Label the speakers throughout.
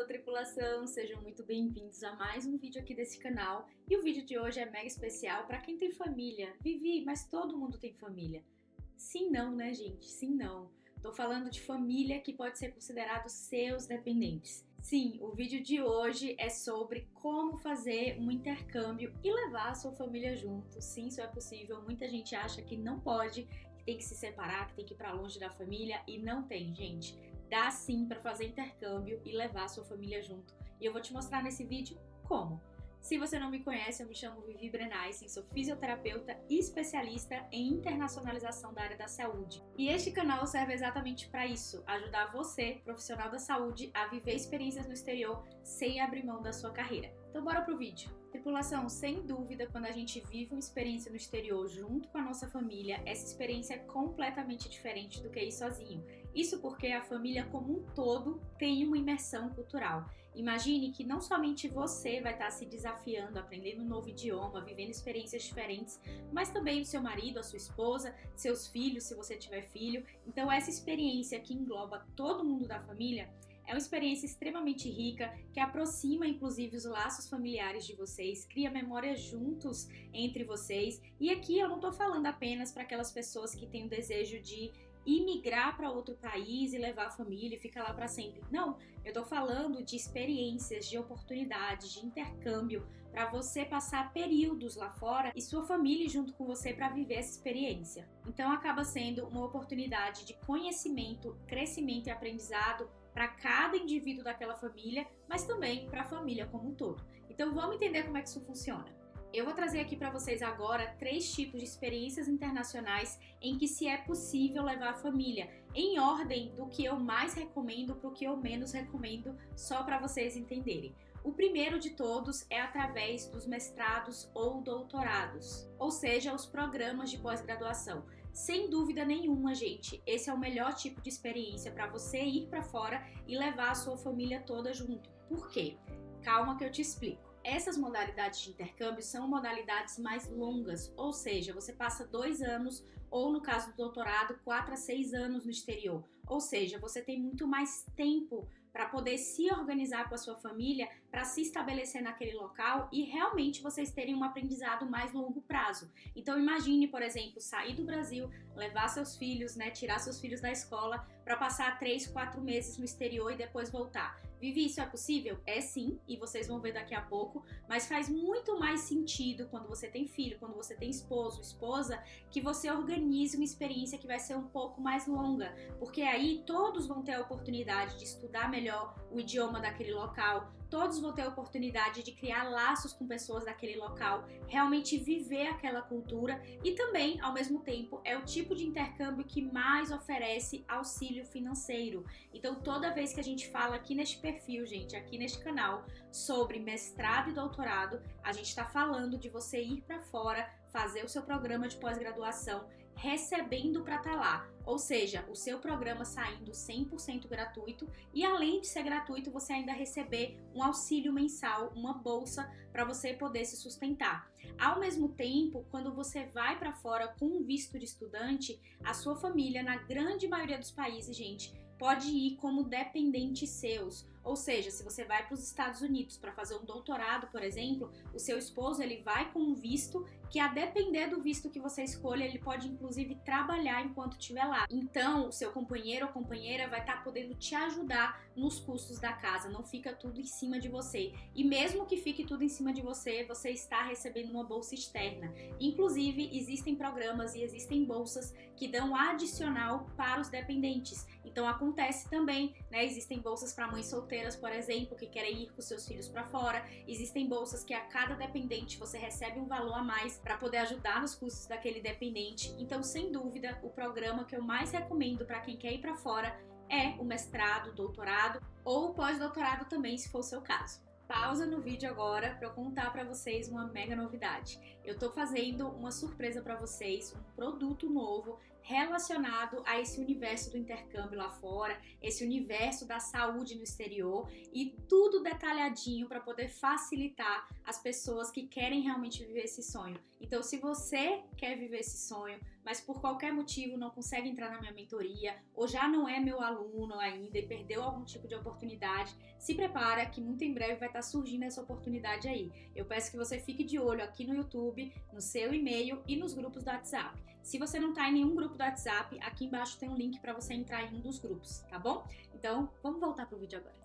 Speaker 1: tripulação! Sejam muito bem-vindos a mais um vídeo aqui desse canal. E o vídeo de hoje é mega especial para quem tem família. Vivi, mas todo mundo tem família. Sim, não, né, gente? Sim, não. Tô falando de família que pode ser considerado seus dependentes. Sim, o vídeo de hoje é sobre como fazer um intercâmbio e levar a sua família junto. Sim, isso é possível. Muita gente acha que não pode, que tem que se separar, que tem que ir para longe da família, e não tem, gente. Dá sim para fazer intercâmbio e levar a sua família junto. E eu vou te mostrar nesse vídeo como. Se você não me conhece, eu me chamo Vivi Brenaisen, sou fisioterapeuta e especialista em internacionalização da área da saúde. E este canal serve exatamente para isso, ajudar você, profissional da saúde, a viver experiências no exterior sem abrir mão da sua carreira. Então bora pro vídeo. Tripulação, sem dúvida, quando a gente vive uma experiência no exterior junto com a nossa família, essa experiência é completamente diferente do que ir sozinho. Isso porque a família como um todo tem uma imersão cultural. Imagine que não somente você vai estar se desafiando, aprendendo um novo idioma, vivendo experiências diferentes, mas também o seu marido, a sua esposa, seus filhos, se você tiver filho. Então essa experiência que engloba todo mundo da família é uma experiência extremamente rica, que aproxima inclusive os laços familiares de vocês, cria memórias juntos entre vocês. E aqui eu não estou falando apenas para aquelas pessoas que têm o desejo de imigrar para outro país e levar a família e ficar lá para sempre. Não, eu estou falando de experiências, de oportunidades, de intercâmbio, para você passar períodos lá fora e sua família junto com você para viver essa experiência. Então acaba sendo uma oportunidade de conhecimento, crescimento e aprendizado para cada indivíduo daquela família, mas também para a família como um todo. Então vamos entender como é que isso funciona. Eu vou trazer aqui para vocês agora 3 tipos de experiências internacionais em que se é possível levar a família, em ordem do que eu mais recomendo para o que eu menos recomendo, só para vocês entenderem. O primeiro de todos é através dos mestrados ou doutorados, ou seja, os programas de pós-graduação. Sem dúvida nenhuma, gente, esse é o melhor tipo de experiência para você ir para fora e levar a sua família toda junto. Por quê? Calma que eu te explico. Essas modalidades de intercâmbio são modalidades mais longas, ou seja, você passa 2 anos ou, no caso do doutorado, 4 a 6 anos no exterior. Ou seja, você tem muito mais tempo para poder se organizar com a sua família, para se estabelecer naquele local e realmente vocês terem um aprendizado mais longo prazo. Então imagine, por exemplo, sair do Brasil, levar seus filhos, tirar seus filhos da escola para passar 3, 4 meses no exterior e depois voltar. Vivi, isso é possível? É sim, e vocês vão ver daqui a pouco, mas faz muito mais sentido quando você tem filho, quando você tem esposo, esposa, que você organize uma experiência que vai ser um pouco mais longa, porque aí todos vão ter a oportunidade de estudar melhor o idioma daquele local, todos vão ter a oportunidade de criar laços com pessoas daquele local, realmente viver aquela cultura e também, ao mesmo tempo, é o tipo de intercâmbio que mais oferece auxílio financeiro. Então, toda vez que a gente fala aqui neste perfil, gente, aqui neste canal, sobre mestrado e doutorado, a gente está falando de você ir para fora, fazer o seu programa de pós-graduação, recebendo para estar lá, ou seja, o seu programa saindo 100% gratuito e além de ser gratuito, você ainda receber um auxílio mensal, uma bolsa para você poder se sustentar. Ao mesmo tempo, quando você vai para fora com um visto de estudante, a sua família, na grande maioria dos países, gente, pode ir como dependentes seus. Ou seja, se você vai para os Estados Unidos para fazer um doutorado, por exemplo, o seu esposo ele vai com um visto que, a depender do visto que você escolha, ele pode inclusive trabalhar enquanto estiver lá. Então, o seu companheiro ou companheira vai estar podendo te ajudar nos custos da casa, não fica tudo em cima de você. E mesmo que fique tudo em cima de você, você está recebendo uma bolsa externa. Inclusive, existem programas e existem bolsas que dão adicional para os dependentes. Então, acontece também, existem bolsas para mães solteiras, por exemplo, que querem ir com seus filhos para fora. Existem bolsas que a cada dependente você recebe um valor a mais para poder ajudar nos custos daquele dependente. Então, sem dúvida, o programa que eu mais recomendo para quem quer ir para fora é o mestrado, doutorado ou pós-doutorado também, se for o seu caso. Pausa no vídeo agora para eu contar para vocês uma mega novidade. Eu tô fazendo uma surpresa para vocês, um produto novo relacionado a esse universo do intercâmbio lá fora, esse universo da saúde no exterior e tudo detalhadinho para poder facilitar as pessoas que querem realmente viver esse sonho. Então, se você quer viver esse sonho, mas por qualquer motivo não consegue entrar na minha mentoria ou já não é meu aluno ainda e perdeu algum tipo de oportunidade, se prepara que muito em breve vai estar surgindo essa oportunidade aí. Eu peço que você fique de olho aqui no YouTube, no seu e-mail e nos grupos do WhatsApp. Se você não está em nenhum grupo do WhatsApp, aqui embaixo tem um link para você entrar em um dos grupos, tá bom? Então, vamos voltar pro vídeo agora.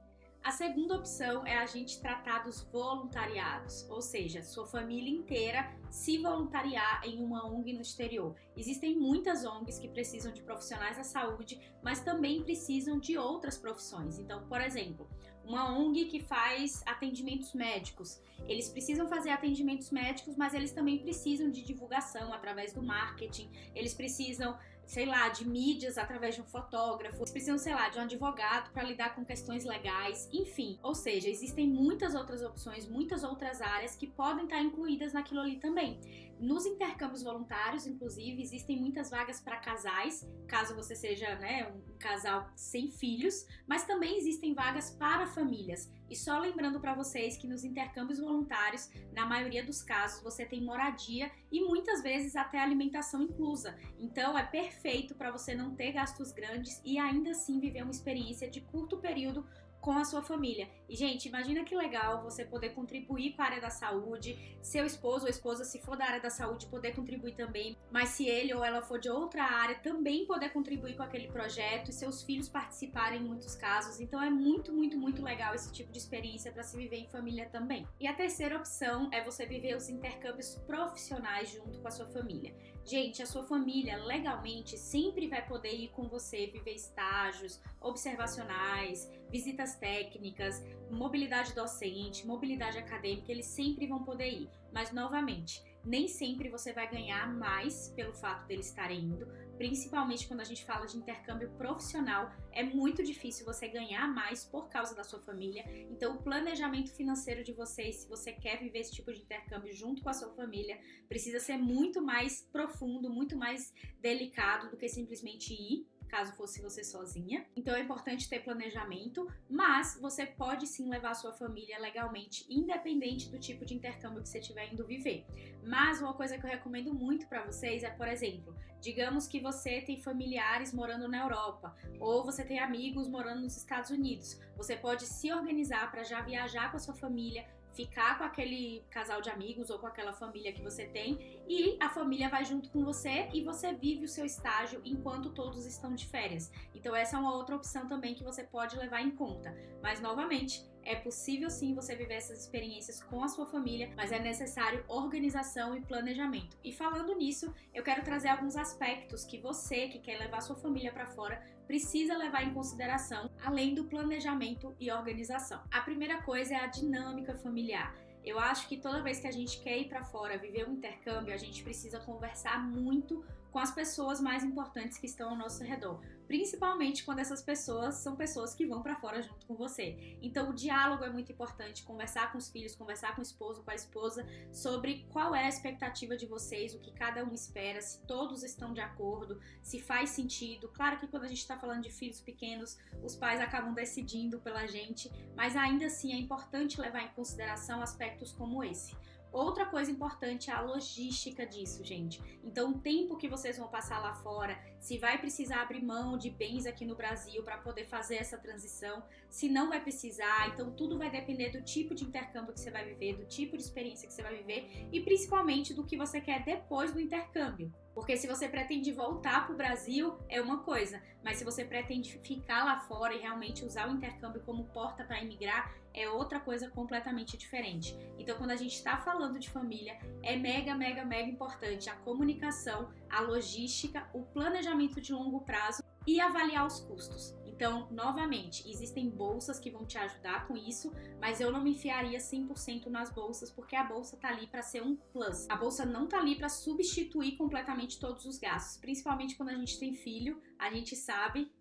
Speaker 1: A segunda opção é a gente tratar dos voluntariados, ou seja, sua família inteira se voluntariar em uma ONG no exterior. Existem muitas ONGs que precisam de profissionais da saúde, mas também precisam de outras profissões. Então, por exemplo, uma ONG que faz atendimentos médicos. Eles precisam fazer atendimentos médicos, mas eles também precisam de divulgação através do marketing. Eles precisam, sei lá, de mídias através de um fotógrafo. Eles precisam, sei lá, de um advogado para lidar com questões legais. Enfim, ou seja, existem muitas outras opções, muitas outras áreas que podem estar incluídas naquilo ali também. Nos intercâmbios voluntários, inclusive, existem muitas vagas para casais, caso você seja, né, um casal sem filhos, mas também existem vagas para famílias. E só lembrando para vocês que nos intercâmbios voluntários, na maioria dos casos, você tem moradia e muitas vezes até alimentação inclusa. Então é perfeito para você não ter gastos grandes e ainda assim viver uma experiência de curto período com a sua família. E, gente, imagina que legal você poder contribuir com a área da saúde, seu esposo ou esposa, se for da área da saúde, poder contribuir também, mas se ele ou ela for de outra área, também poder contribuir com aquele projeto e seus filhos participarem em muitos casos. Então é muito, muito, muito legal esse tipo de experiência para se viver em família também. E a terceira opção é você viver os intercâmbios profissionais junto com a sua família. Gente, a sua família legalmente sempre vai poder ir com você viver estágios observacionais, visitas técnicas, mobilidade docente, mobilidade acadêmica, eles sempre vão poder ir. Mas, novamente, nem sempre você vai ganhar mais pelo fato deles estarem indo, principalmente quando a gente fala de intercâmbio profissional, é muito difícil você ganhar mais por causa da sua família. Então, o planejamento financeiro de vocês, se você quer viver esse tipo de intercâmbio junto com a sua família, precisa ser muito mais profundo, muito mais delicado do que simplesmente ir, caso fosse você sozinha. Então é importante ter planejamento, mas você pode sim levar a sua família legalmente, independente do tipo de intercâmbio que você estiver indo viver. Mas uma coisa que eu recomendo muito para vocês é, por exemplo, digamos que você tem familiares morando na Europa, ou você tem amigos morando nos Estados Unidos. Você pode se organizar para já viajar com a sua família, ficar com aquele casal de amigos ou com aquela família que você tem e a família vai junto com você e você vive o seu estágio enquanto todos estão de férias. Então essa é uma outra opção também que você pode levar em conta. Mas novamente, é possível sim você viver essas experiências com a sua família, mas é necessário organização e planejamento. E falando nisso, eu quero trazer alguns aspectos que você que quer levar sua família para fora precisa levar em consideração, além do planejamento e organização. A primeira coisa é a dinâmica familiar. Eu acho que toda vez que a gente quer ir para fora, viver um intercâmbio, a gente precisa conversar muito com as pessoas mais importantes que estão ao nosso redor, principalmente quando essas pessoas são pessoas que vão para fora junto com você. Então o diálogo é muito importante, conversar com os filhos, conversar com o esposo, com a esposa, sobre qual é a expectativa de vocês, o que cada um espera, se todos estão de acordo, se faz sentido. Claro que quando a gente está falando de filhos pequenos, os pais acabam decidindo pela gente, mas ainda assim é importante levar em consideração aspectos como esse. Outra coisa importante é a logística disso, gente. Então, o tempo que vocês vão passar lá fora, se vai precisar abrir mão de bens aqui no Brasil para poder fazer essa transição, se não vai precisar. Então, tudo vai depender do tipo de intercâmbio que você vai viver, do tipo de experiência que você vai viver e principalmente do que você quer depois do intercâmbio. Porque se você pretende voltar para o Brasil, é uma coisa, mas se você pretende ficar lá fora e realmente usar o intercâmbio como porta para emigrar, é outra coisa completamente diferente. Então, quando a gente está falando de família, é mega, mega, mega importante a comunicação, a logística, o planejamento de longo prazo e avaliar os custos. Então, novamente, existem bolsas que vão te ajudar com isso, mas eu não me enfiaria 100% nas bolsas, porque a bolsa tá ali para ser um plus. A bolsa não tá ali para substituir completamente todos os gastos, principalmente quando a gente tem filho, a gente sabe.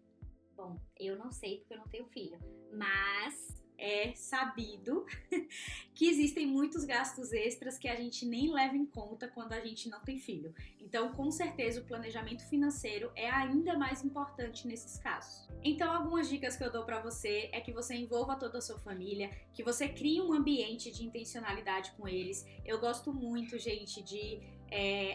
Speaker 1: Bom, eu não sei porque eu não tenho filho, mas é sabido que existem muitos gastos extras que a gente nem leva em conta quando a gente não tem filho. Então, com certeza, o planejamento financeiro é ainda mais importante nesses casos. Então, algumas dicas que eu dou para você é que você envolva toda a sua família, que você crie um ambiente de intencionalidade com eles. Eu gosto muito, gente, de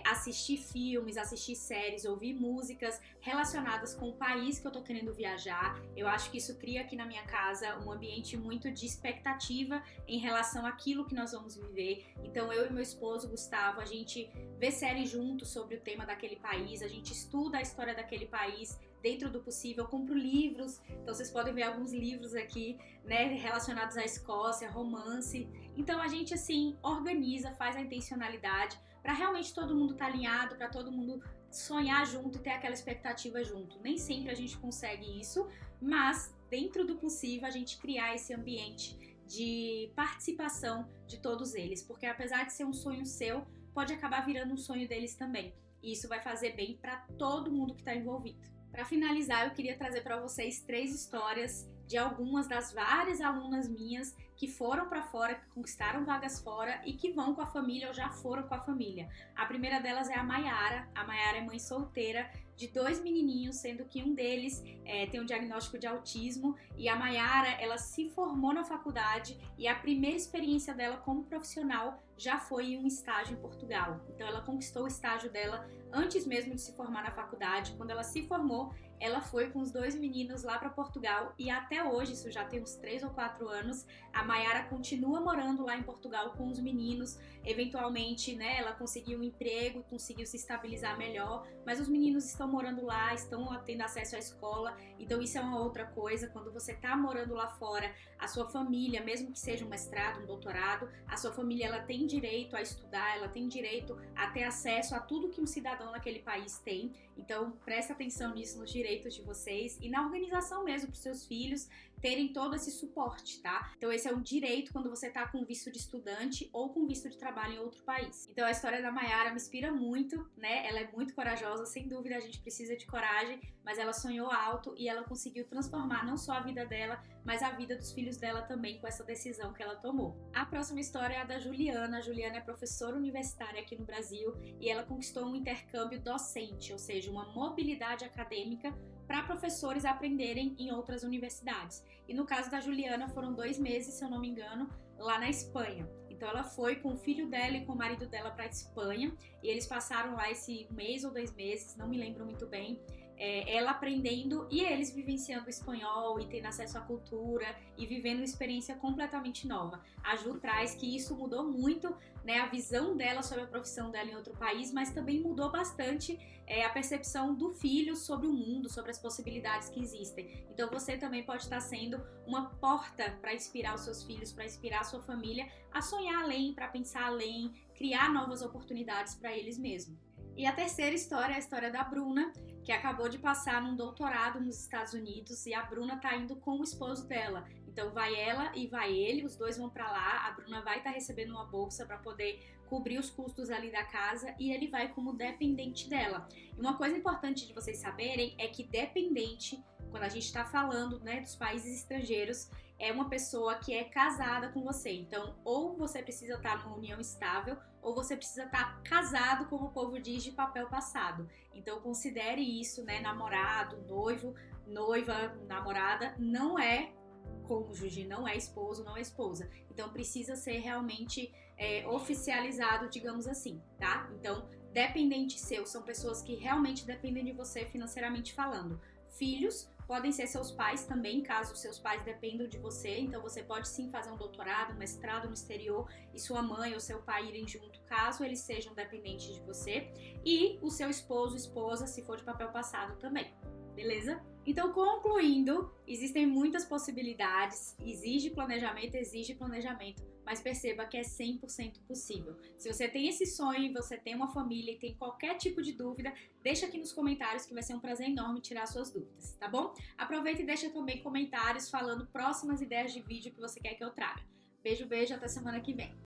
Speaker 1: assistir filmes, assistir séries, ouvir músicas relacionadas com o país que eu tô querendo viajar. Eu acho que isso cria aqui na minha casa um ambiente muito de expectativa em relação àquilo que nós vamos viver. Então eu e meu esposo, Gustavo, a gente vê séries juntos sobre o tema daquele país, a gente estuda a história daquele país dentro do possível, eu compro livros, então vocês podem ver alguns livros aqui, né, relacionados à Escócia, romance. Então a gente assim organiza, faz a intencionalidade para realmente todo mundo estar alinhado, para todo mundo sonhar junto e ter aquela expectativa junto. Nem sempre a gente consegue isso, mas dentro do possível a gente criar esse ambiente de participação de todos eles, porque apesar de ser um sonho seu, pode acabar virando um sonho deles também. E isso vai fazer bem para todo mundo que está envolvido. Para finalizar, eu queria trazer para vocês 3 histórias de algumas das várias alunas minhas que foram para fora, que conquistaram vagas fora e que vão com a família ou já foram com a família. A primeira delas é a Mayara. A Mayara é mãe solteira de 2 menininhos, sendo que um deles tem um diagnóstico de autismo, e a Mayara, ela se formou na faculdade e a primeira experiência dela como profissional já foi em um estágio em Portugal. Então ela conquistou o estágio dela antes mesmo de se formar na faculdade. Quando ela se formou, ela foi com os 2 meninos lá para Portugal e até hoje, isso já tem uns 3 ou 4 anos, a Mayara continua morando lá em Portugal com os meninos. Eventualmente, né, ela conseguiu um emprego e conseguiu se estabilizar melhor, mas os meninos estão morando lá, estão tendo acesso à escola, então isso é uma outra coisa. Quando você está morando lá fora, a sua família, mesmo que seja um mestrado, um doutorado, a sua família ela tem direito a estudar, ela tem direito a ter acesso a tudo que um cidadão naquele país tem. Então presta atenção nisso, nos direitos de vocês e na organização mesmo para os seus filhos terem todo esse suporte, tá? Então esse é um direito quando você tá com visto de estudante ou com visto de trabalho em outro país. Então a história da Mayara me inspira muito, né? Ela é muito corajosa, sem dúvida a gente precisa de coragem, mas ela sonhou alto e ela conseguiu transformar não só a vida dela, mas a vida dos filhos dela também com essa decisão que ela tomou. A próxima história é a da Juliana. A Juliana é professora universitária aqui no Brasil e ela conquistou um intercâmbio docente, ou seja, uma mobilidade acadêmica para professores aprenderem em outras universidades. E no caso da Juliana foram 2 meses, se eu não me engano, lá na Espanha. Então ela foi com o filho dela e com o marido dela para a Espanha e eles passaram lá esse mês ou 2 meses, não me lembro muito bem. Ela aprendendo e eles vivenciando o espanhol e tendo acesso à cultura e vivendo uma experiência completamente nova. A Ju traz que isso mudou muito, né, a visão dela sobre a profissão dela em outro país, mas também mudou bastante a percepção do filho sobre o mundo, sobre as possibilidades que existem. Então você também pode estar sendo uma porta para inspirar os seus filhos, para inspirar a sua família a sonhar além, para pensar além, criar novas oportunidades para eles mesmos. E a terceira história é a história da Bruna, que acabou de passar num doutorado nos Estados Unidos e a Bruna tá indo com o esposo dela. Então vai ela e vai ele, os dois vão para lá, a Bruna vai estar recebendo uma bolsa para poder cobrir os custos ali da casa e ele vai como dependente dela. E uma coisa importante de vocês saberem é que dependente, quando a gente está falando, né, dos países estrangeiros, é uma pessoa que é casada com você. Então, ou você precisa estar numa união estável, ou você precisa estar casado, como o povo diz, de papel passado. Então, considere isso, né? Namorado, noivo, noiva, namorada, não é cônjuge, não é esposo, não é esposa. Então, precisa ser realmente oficializado, digamos assim, tá? Então, dependente seu, são pessoas que realmente dependem de você financeiramente falando. Filhos podem ser seus pais também, caso seus pais dependam de você. Então você pode sim fazer um doutorado, um mestrado no exterior e sua mãe ou seu pai irem junto, caso eles sejam dependentes de você. E o seu esposo, esposa, se for de papel passado também. Beleza? Então, concluindo, existem muitas possibilidades, exige planejamento, mas perceba que é 100% possível. Se você tem esse sonho, você tem uma família e tem qualquer tipo de dúvida, deixa aqui nos comentários que vai ser um prazer enorme tirar suas dúvidas, tá bom? Aproveita e deixa também comentários falando próximas ideias de vídeo que você quer que eu traga. Beijo, beijo, até semana que vem.